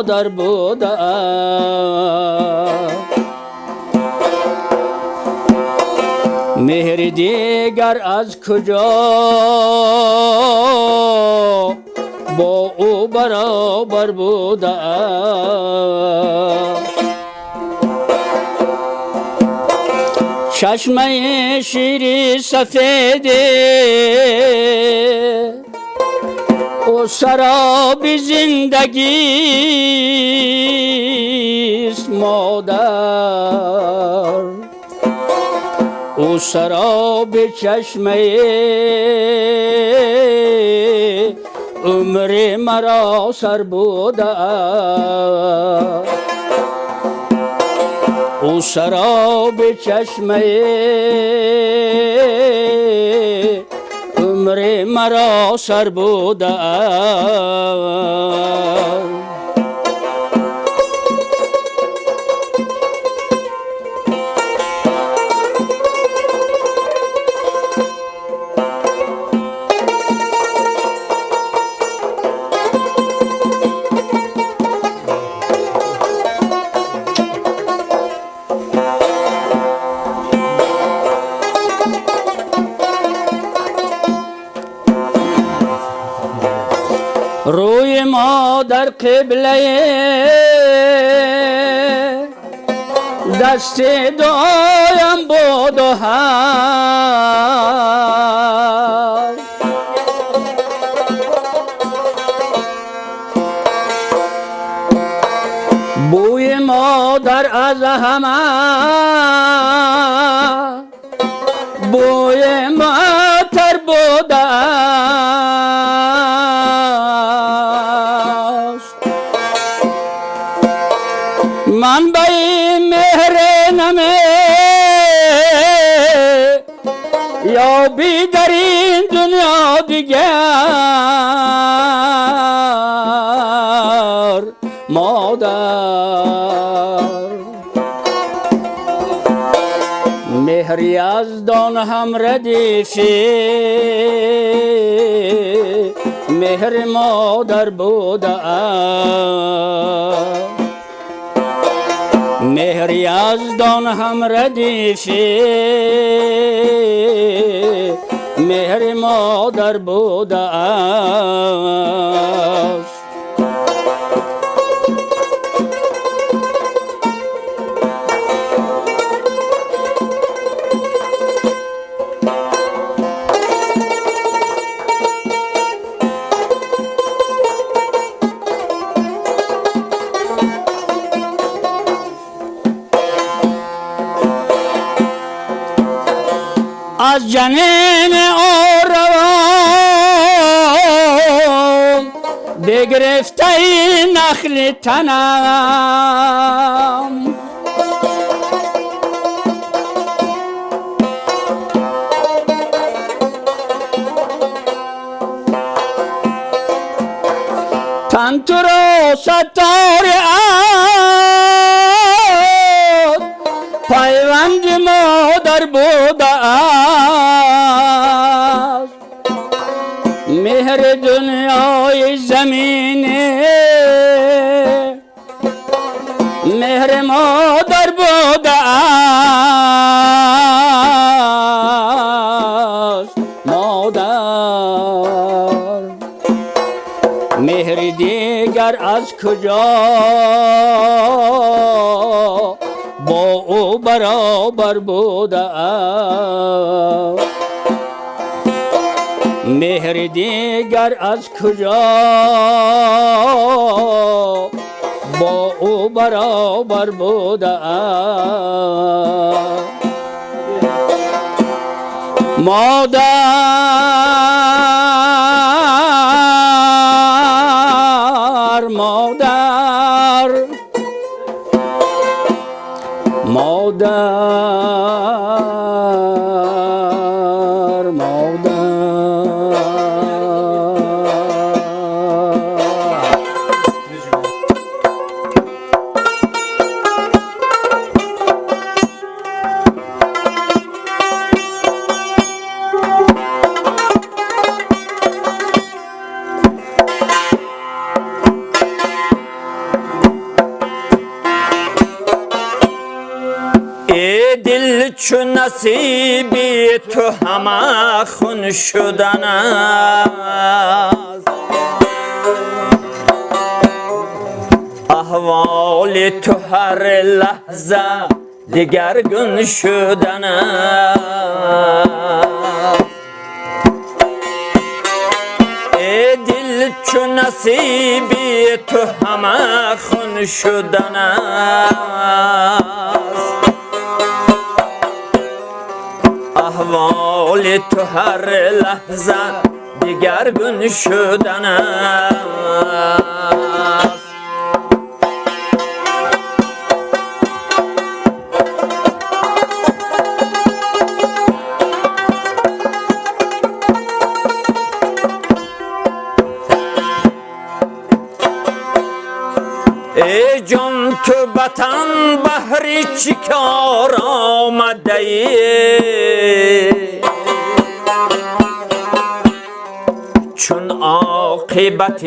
مادر بودم. مهر دیگر از کجا با او برابر بودم. چشمه شیری سفیده او سراب زندگیست مادر، او سراب چشمه عمر مرا سر بودم. او سراب چشمه عمر مرا سر بودم. روی ما در قبله دست دعایم بود و هم بوی مادر از همه بوی مادر بودم. من به مهر نمه یا بی در این دنیا دیگر مادر. مهر یزدان هم ردیفی مهر مادر بودم. مهر یزدان هم ردیفی مهر مادر بودم. از جنین او روان بگرفته نخل تنم. تن تو را ستار است پیوند مادر بوده است. مهر دنیای زمینه مهر مادر بوده است. مادر مهر دیگر از کجا با او برابر بودم. مهر دیگر از کجا با او برابر بودم. مادر مادر مادر مادر ای دل چو نصیبی تو همه خون شدن است، احوال تو هر لحظه دگرگون شدن است. ای دل چو نصیبی تو همه خون شدن است، احوال تو هر لحظه دگرگون شدن است. ای جان تو وطن بهر چی کار آمده ای، چون عاقبت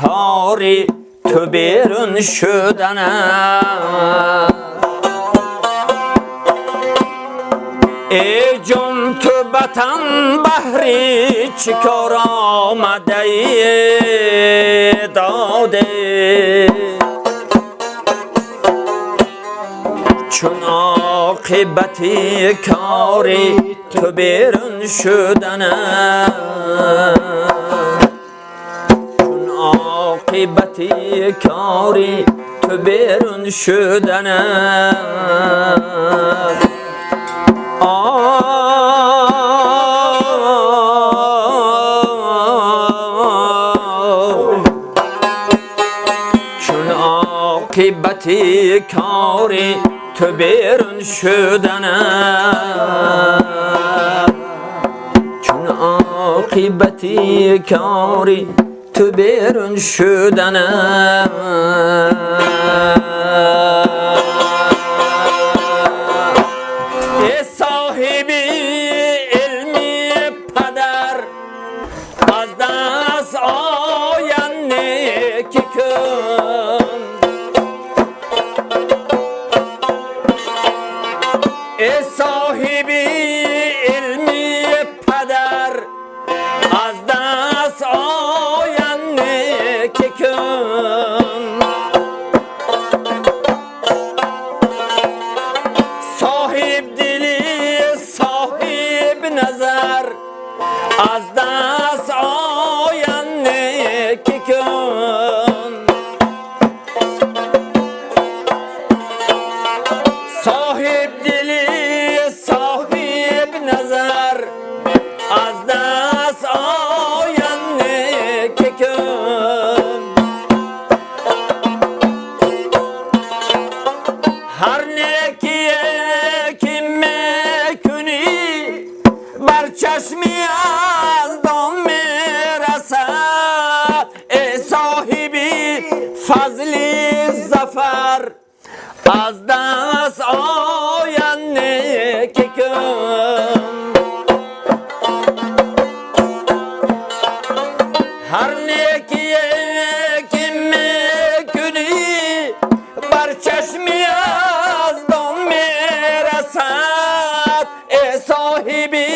کاری تو بیرون شدن است. ای جان تو وطن بهر چی کار آمده ای داده، چون عاقبت کاری تو بیرون شدن است، چون عاقبت کاری تو بیرون شدن است. چون عاقبت کاری تو بیرون شدن است، چون عاقبت کاری تو بیرون شدن است. ای صاحبی علمی پدر از دست آین نیکی کن، ای صاحبی علمی پدر از دست آین نیکی کن، صاحب دلی صاحب نظر از دست آین نیکی کن، صاحب دلی صاحب نظر از دست آین نیکی کن. هر نیکی که میکنی بر چشمی از دام میرسد، ای صاحبی فضلی ظفر از دست آین نیکی کن. هر نیکی که میکنی بر چشمی از دام میرسد، ای صاحبی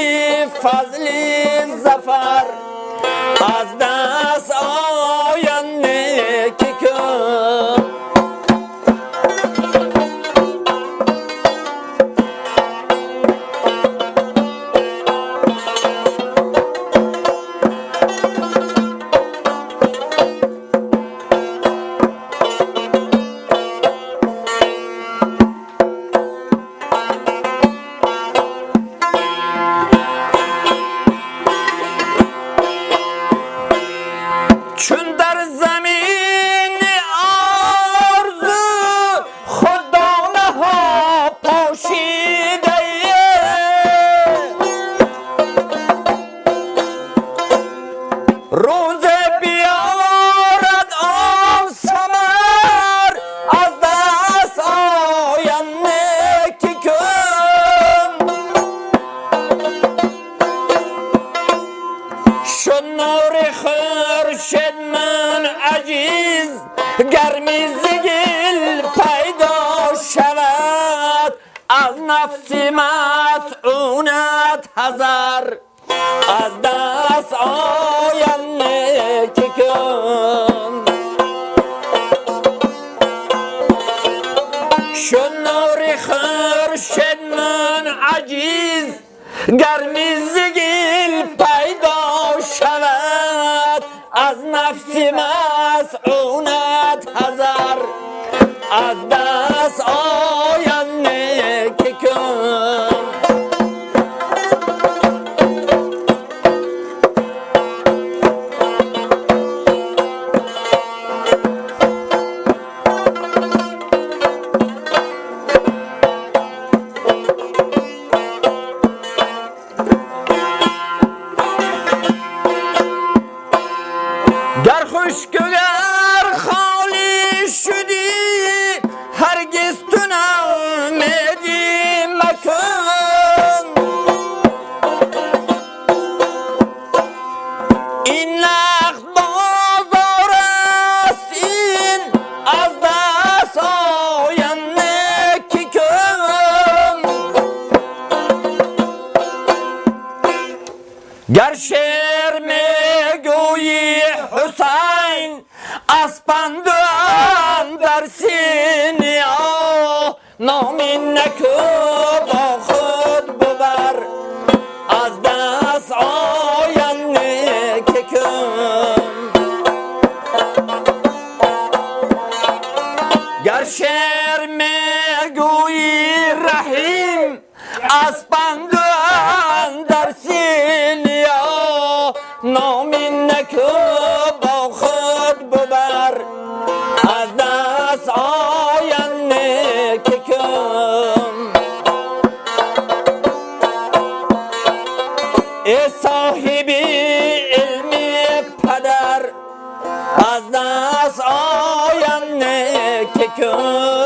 فضلی ظفر از دست آین نیکی کن. چون در زمین آرزو خود دانه ها پاشیده، روز بیارد آن ثمر از دست آین نیکی کن. شد نور خورشید من عجیز گرمی زگل پیدا شود از از نفسی مسعونت حذر از دست آینده که کن شد نور خورشید من عجیز گرمی زگیل پیدا شود از نفسی مسعونت حذر از دست آینده که کن گر خشک و گر خالی شدی هرگز تو ناامیدی مکن این نقد بازار است این از دست آینده که کن گر شعر میگویی حسین از پندوان در سینه نامی نکو با خود ببر از دست آینده که کن گر شعر میگویی رحیم از پندوان در سینه نامی نکو با خود ببر از دست آینده که کن ای صاحبی علمی پدر از دست آینده که کن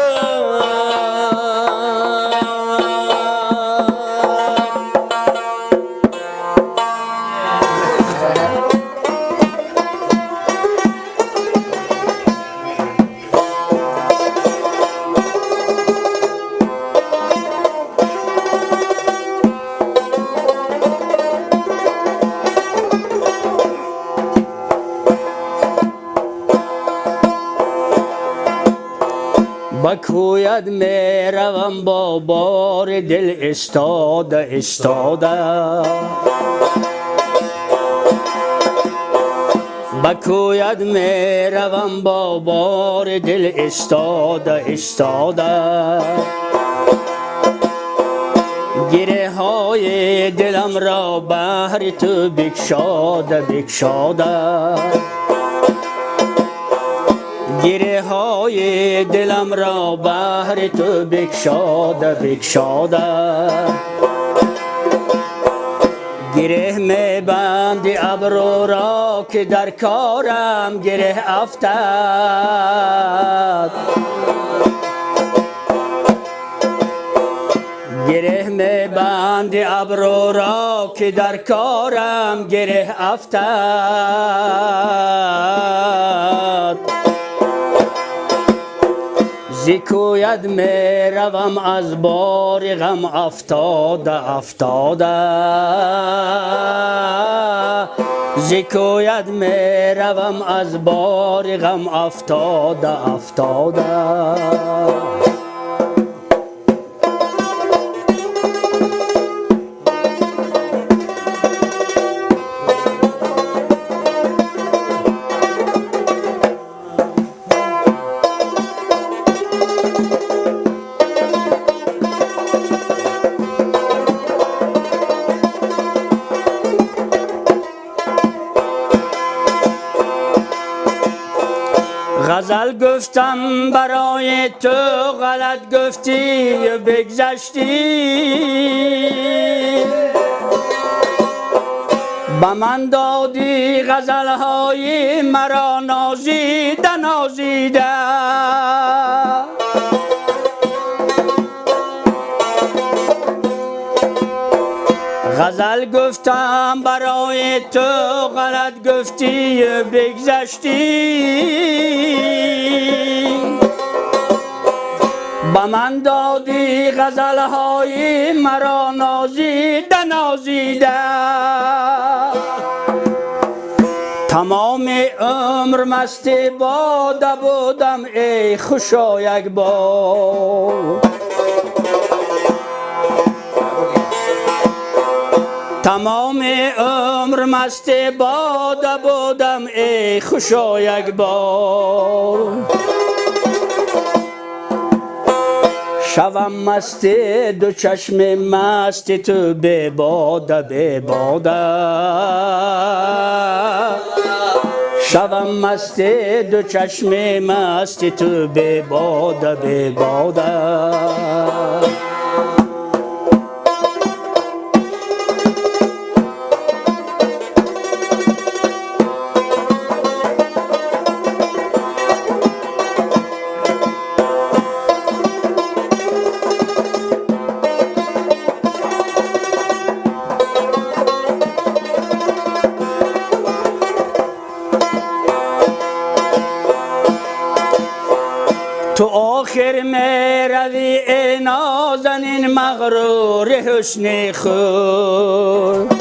بکوید میروم با بار دل استاده استاده بکوید میروم با بار دل استاده استاده گره های دلم را بهر تو بکشاده بکشاده گره های دلم را بهر تو بکشاده بکشاده گره می بندی ابرو را که در کارم گره افتد گره می بندی ابرو را که در کارم گره افتد زیکوید می روم از بار غم افتاده افتاده زیکوید می روم از بار غم افتاده افتاده غزل گفتم برای تو غلط گفتی و بگذشتی به من دادی غزلهای مرا نازیده نازیده غزل گفتم برای تو غلط گفتی و بگذشتی با من دادی غزلهای مرا نازیده نازیده تمام عمر مست باده بودم ای خوشا یک بار تمام عمر مست باده بودم ای خوشا یک بار شوم مست دو چشم مست تو به باده به باده شوم مست دو چشم مست تو به باده به باده تو آخر می روی ای نازنین مغرور حسن خود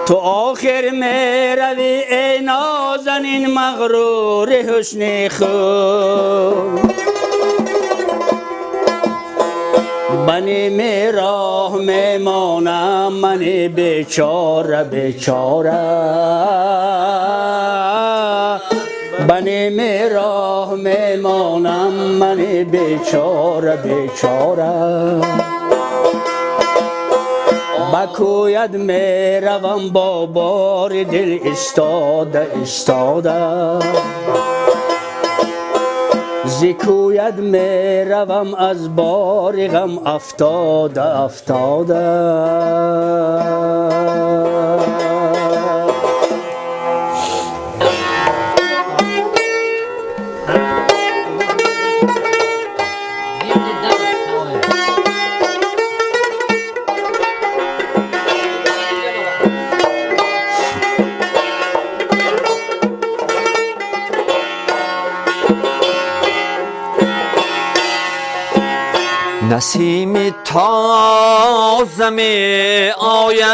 تو آخر می روی ای نازنین مغرور حسن خود بنی می راه می مانم من بیچاره بیچاره بنی می راه می مانم من بیچاره بیچاره بکوید می روم با بار دل استاده استاده زکوید می روم از بار غم افتاده افتاده نسیم تازه می آید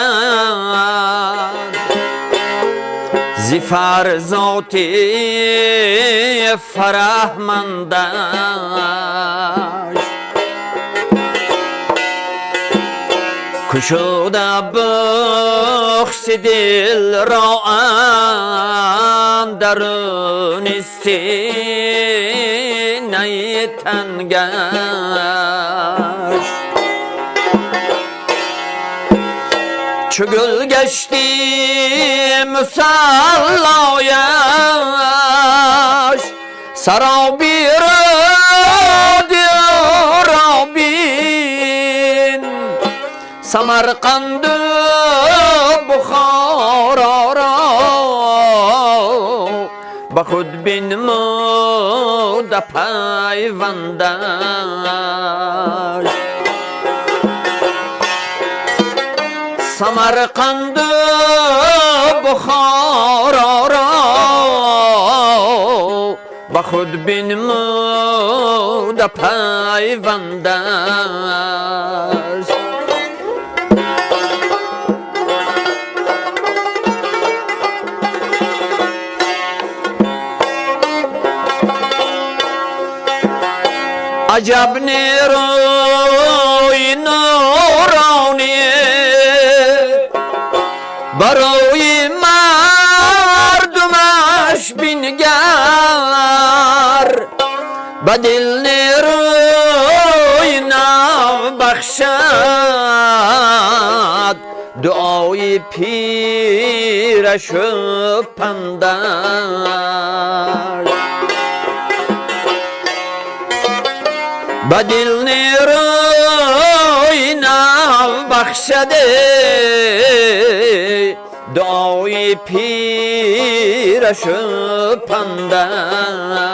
ز فرزات فرهمندش کشوده بخش دل را اندرون سینه تنگش چو گل گشتی مصلایش سرابی را بین سمرقند بخارا را به خود بنمود پیوندش سمرقند بخارا را به خود بنمود پیوندش عجب نیروی نورانی برای مردمش بنگر به دل نیروی نو بخشد دعای پیرش و پندش به دل نیروی نو بخشده دعای پیرش و پندش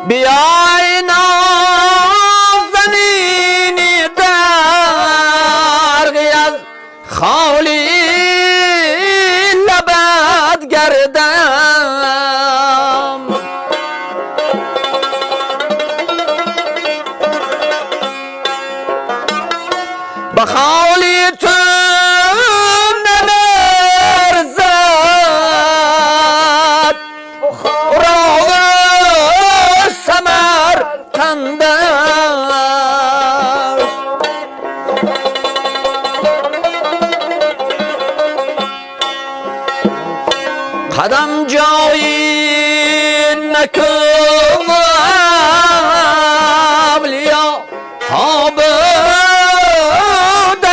بیای نازنینی درغی از خالی لبت گردم به خالی تو نلرزد راغ سمرقند قدم جایی نکن اولیا ها بوده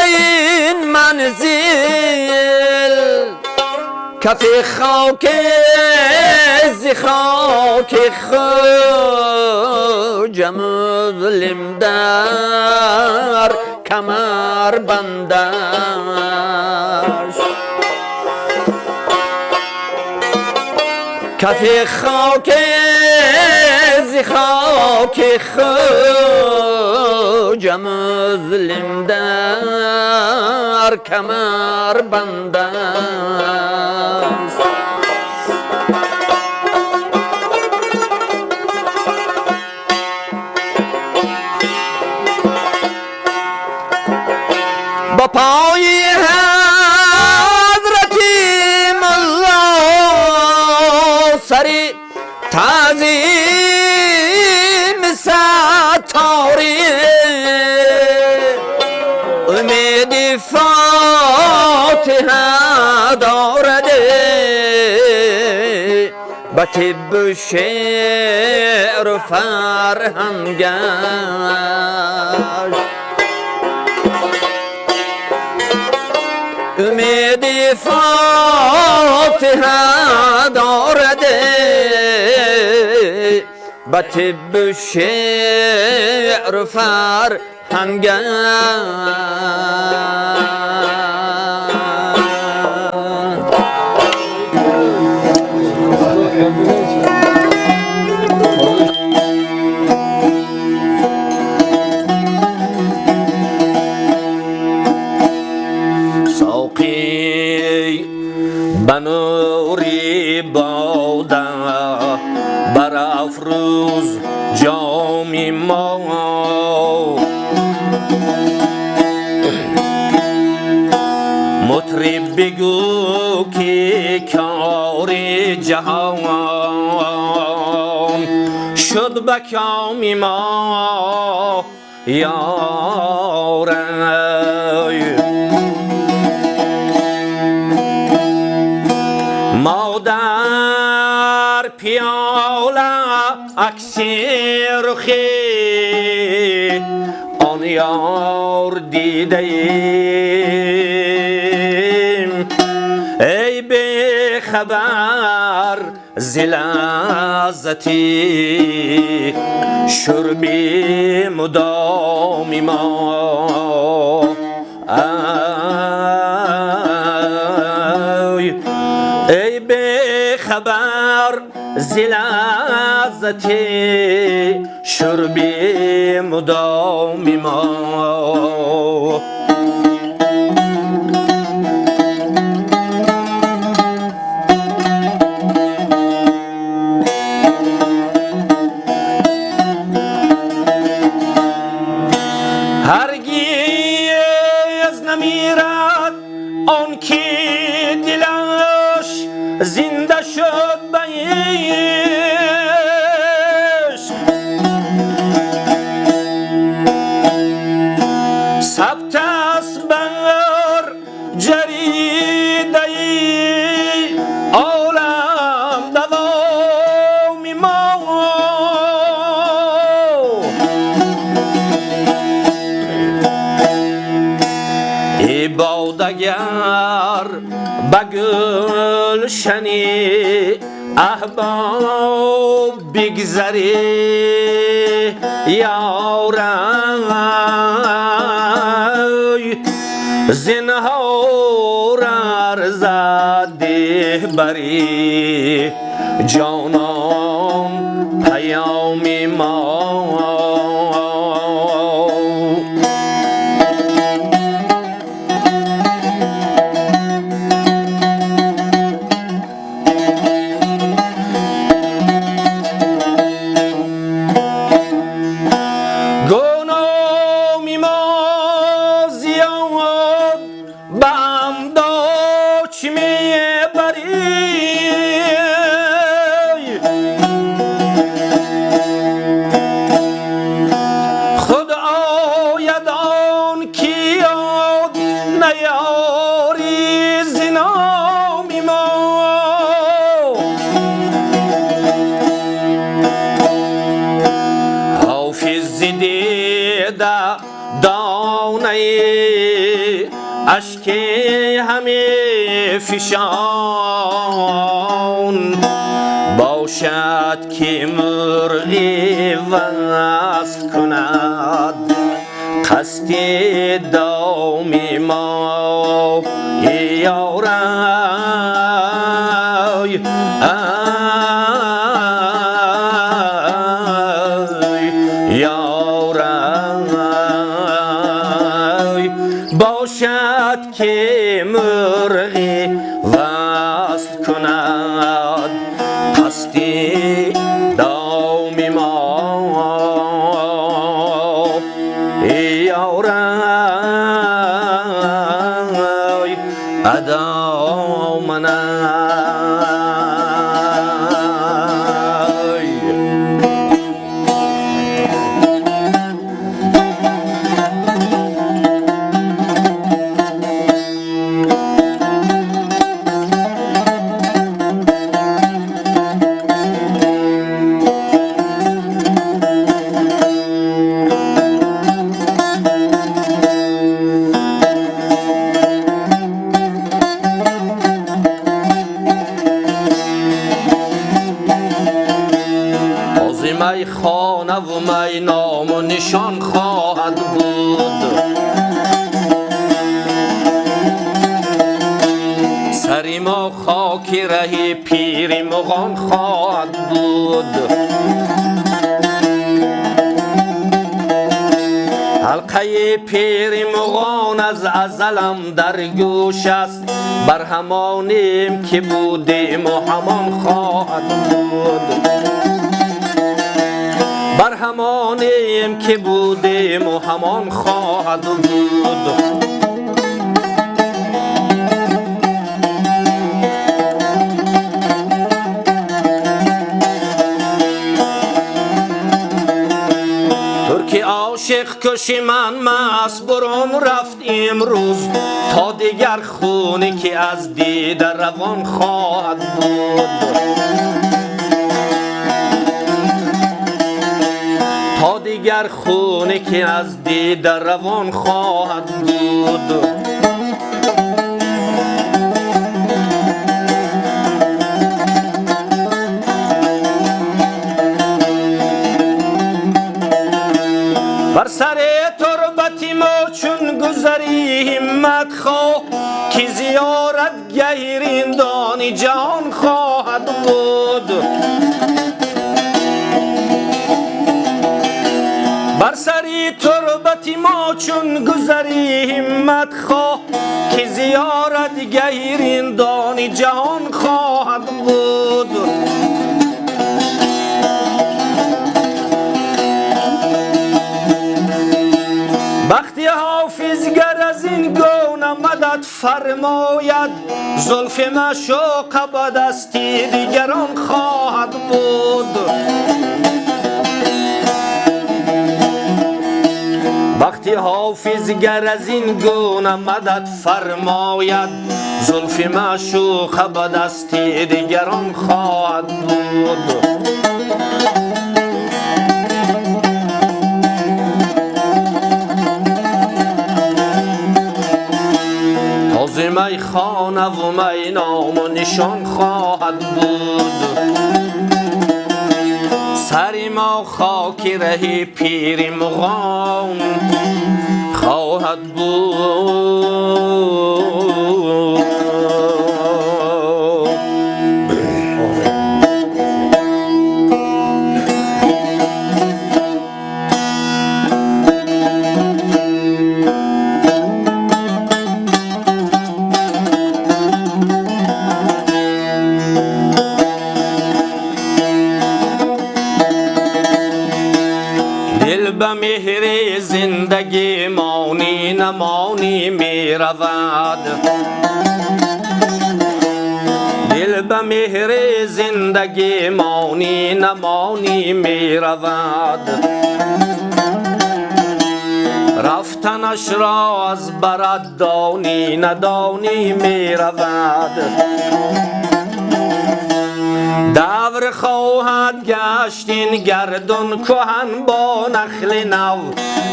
این منزل کف خاک زی خاک خوجم ظلم در کمر بندش کف خاک زی خاک خوجم ظلم در کمر بندش با پای حضرتی ملا سری تعظیم ستاری امید فاتحه دارده به طب شعر و فرهنگش امید فاتحه دارده به طب شعر و فرهنگش ساقی بنوری باده برافروز جام ما مطرب بگو که کار جهان شد به کام ما یاره ما در پیاله عکسی رخی آن یار دیده ایم ای به خبر ز لذتی شربی مدام ما ای به خبر ز لذتی شربی مدام ما هرگز نمیرد آن که دلش زنده شد به عشق ثبت است بر جریده عالم دوام ما عبادگر به گلشنی احباب بگذری یارای زنهار ارزد ده بری جانم پیام ما. گنامی ما زیاد بم داچ میبری خود آید آن کی یاد نیاری زنامی ما. حافظ دیده دانه اشک همه فشان باشد که مرغی وصل کند قصد دام ما یارای یارای باشد که مرغی وصل کند قصد دام ما یارای ادامنای. می خانه و می نام و نشان خواهد بود سری ما خاک ره پیر مغان خواهد بود. حلقه پیر مغان از ازلم در گوش است بر همانیم که بودیم و همان خواهد بود. بر همانیم که بودیم و همان خواهد بود. ترک عاشق کشی من مست برون رفت امروز تا دیگر خونی که از دیده روان خواهد بود. تا دیگر خونی که از دیده روان خواهد بود. بر سر تربت ما چون گذری همت خواه که زیارت گهیرندان جهان خواهد بود. بر سری تربت ما چون گذری همت خواه که زیارت گهیرندان جهان خواهد بود. وقتی حافظ گر از این گونه مدد فرماید زلف مشوق به دستی دیگران خواهد بود. وقتی حافظ گر از این گونه مدد فرماید زلف معشوق به دستی دیگران خواهد بود. تازه می خانه و می نام و نشان خواهد بود. سری ما خاک ره پیر مغان خواهد بود. به مهر زندگی مانی نمانی می رود دل به مهر زندگی مانی نمانی می رود رفتنش را از برد دانی ندانی می رود دور خواهد گشت این گردون کهن با نخل نو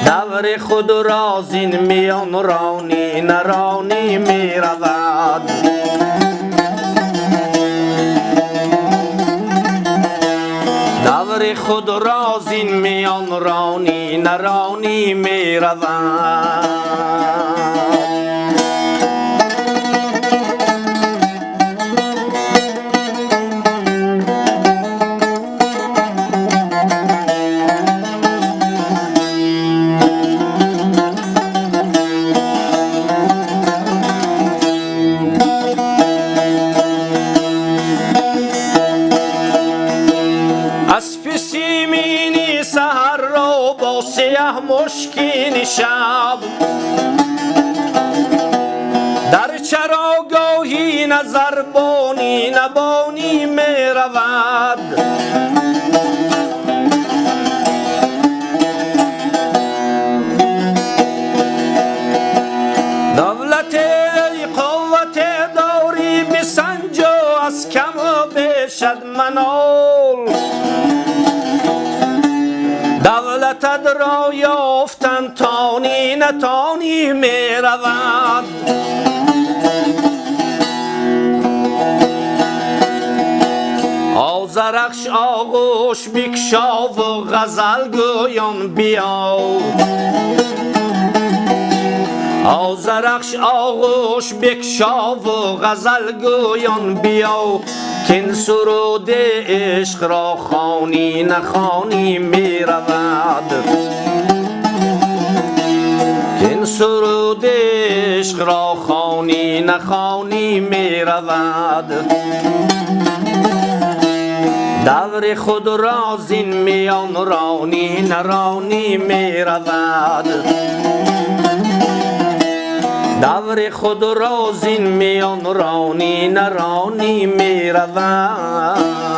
دور خود را زین میان رانی نرانی می رود دور خود را زین میان رانی نرانی می رود اسب سیمینی سحر را با سیه مشکین شب در چراگاهی نظر بانی نبانی می رود دولت قوت داری بسنج و از کم و بیشد منال دولتت را یافتن تانی نتانی می رود آذرخش آغوش بکشا و غزل گویان بیا آذرخش آغوش بکشا و غزل گویان بیا کین سرود عشق را خوانی نخوانی می رود کین سرود عشق را خوانی نخوانی می رود دور خود را زین میان رانی نرانی می رود دور خود را زین میان رانی نرانی می رود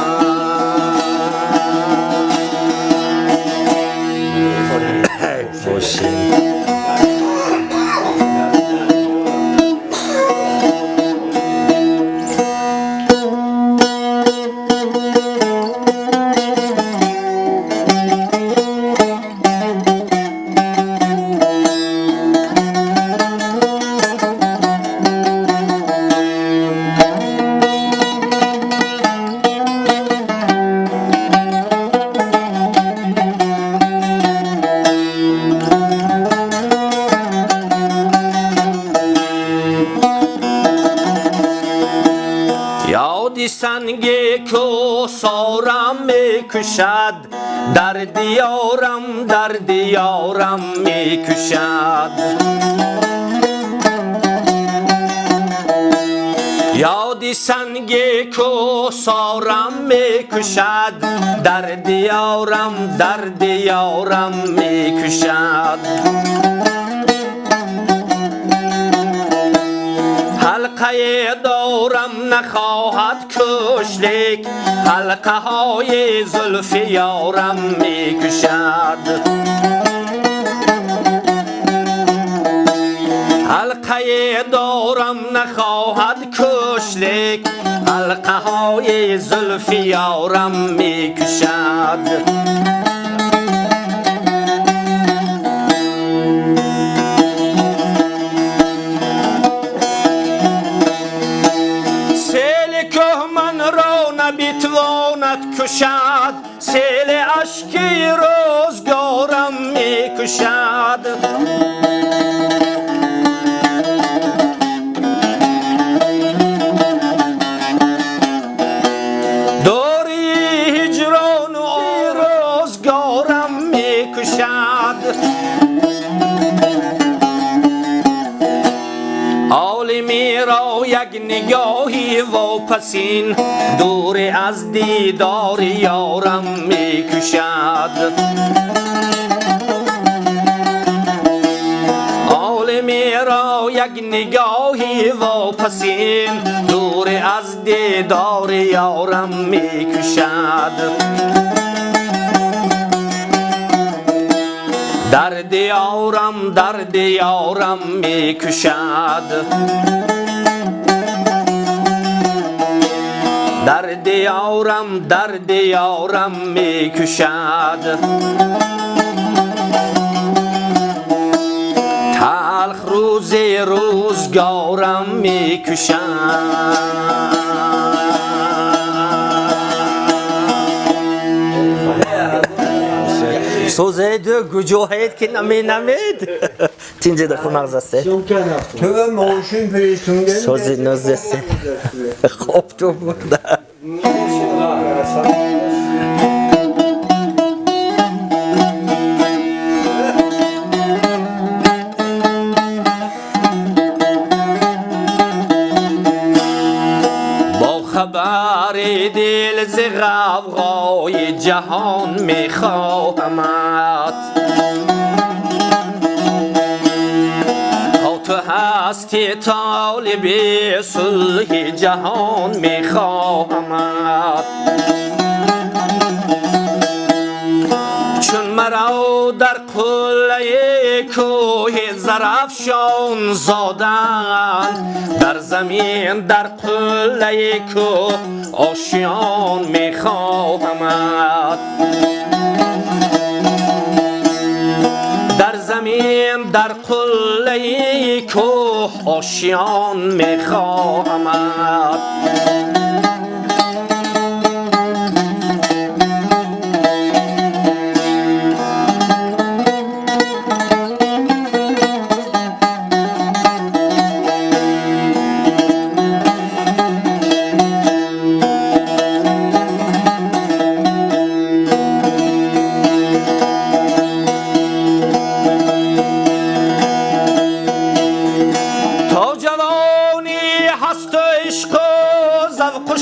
یادی سنگ کوثرم می کشد در دیارم می کشد یادی سنگ کوثرم می کشد در دیارم می کشد حلقه دارم نخواهد کش لیک حلقه های زلف یارم می کشد حلقه دارم نخواهد کش لیک حلقه های زلف یارم می کشد نبیتواند کشد سیل اشکی روزگارم می کشد دوری هجران و روزگارم می کشد عالمی را یک نگاهی واپسین دور از دیدار یارم می کشد یک نگاهی واپسین دور از دیدار یارم میکشد. درد یارم میکشد. درد یارم میکشد. تلخ روزگارم میکشد. سوزیده گجوهید که نمید تینجه در خون مغز است تو به موشین پریشون گلی سوزی نزدسته خوب تو برده با خبر دل ز غوغای جهان میخواهمت. تو هستی طالب صلح جهان میخواهمت. چون مرا در قله کوه زرافشان زادند، در زمین در قله کوه آشیان میخواهمت. در زمین در قله کوه آشیان میخواهمت.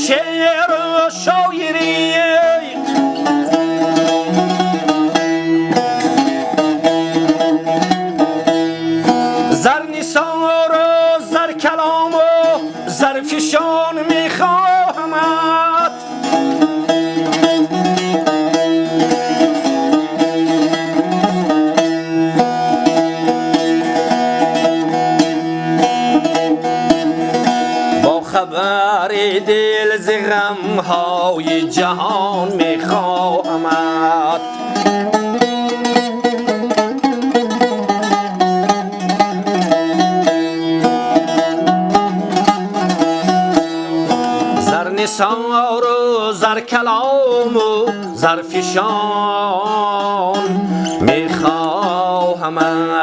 شعر و شاعری زر نثار و زر کلام و زر فشان میخواهمت. با خبر دل ز غمهای جهان میخواهمت. زر نثار و زر کلام و زر فشان میخواهمت.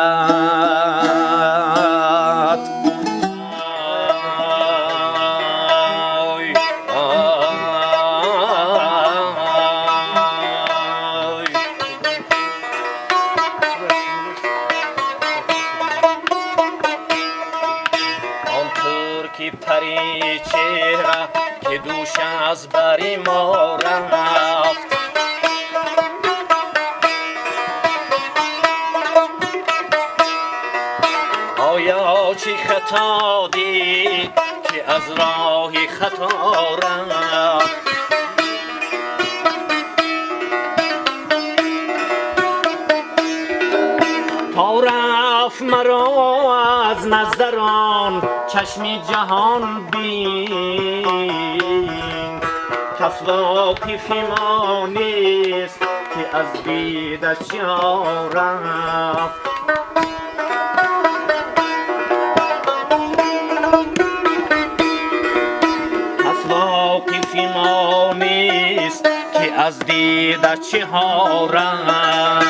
که پری چهره که دوش از بری ما رفت، آیا چی خطا دید که از راه خطا رفت؟ تا رفت مرا از نظران چشم جهان بین، کس واقف ما نیست که از دیدش رفت. کس واقف ما نیست که از دیدش رفت.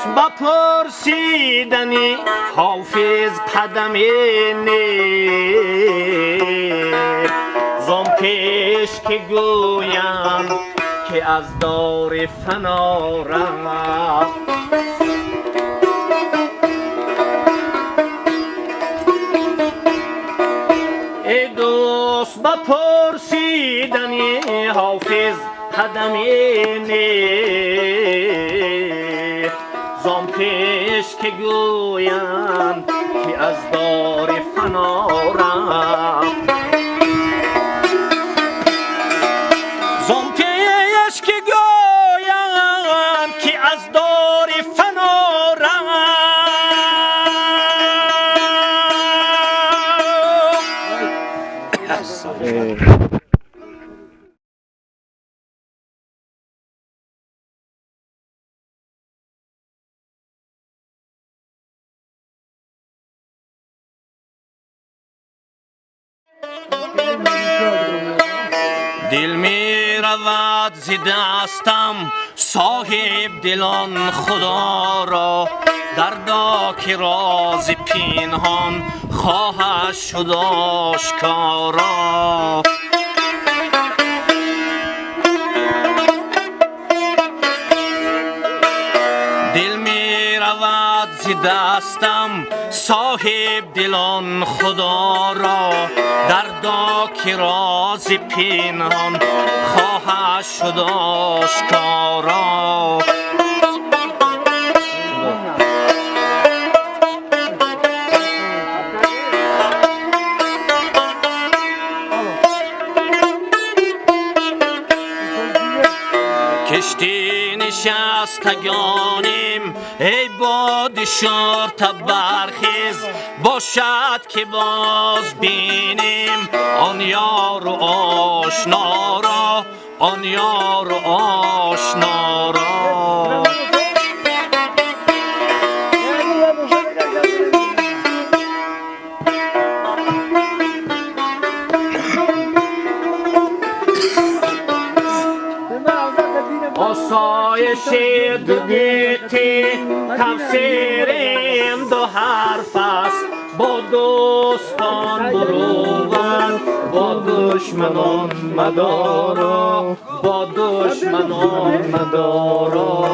دوست بپرسیدنی حافظ قدم نیک زم پیش که گویم که از دار فنا رفت ای دوست بپرسیدنی حافظ قدم نیک زم پیش که گویم که از دار فنا رفت زم پیش که گویم که از دار فنا رفت دل می رود ز دستم صاحب دلان خدا را دردا که راز پنهان خواهد شد آشکارا دل می رود ز دستم صاحب دلان خدا را دردا که راز پنهان خواهد شد آشکارا کشتی نشستگانیم ای باد شرط برخیز باشد که باز بینیم آن یار و آشنا را آن یار و آشنا را آسایش دو گیتی تفسیریم دو حرف است با دوستان بروبر با دشمنان مدارا با دشمنان مدارا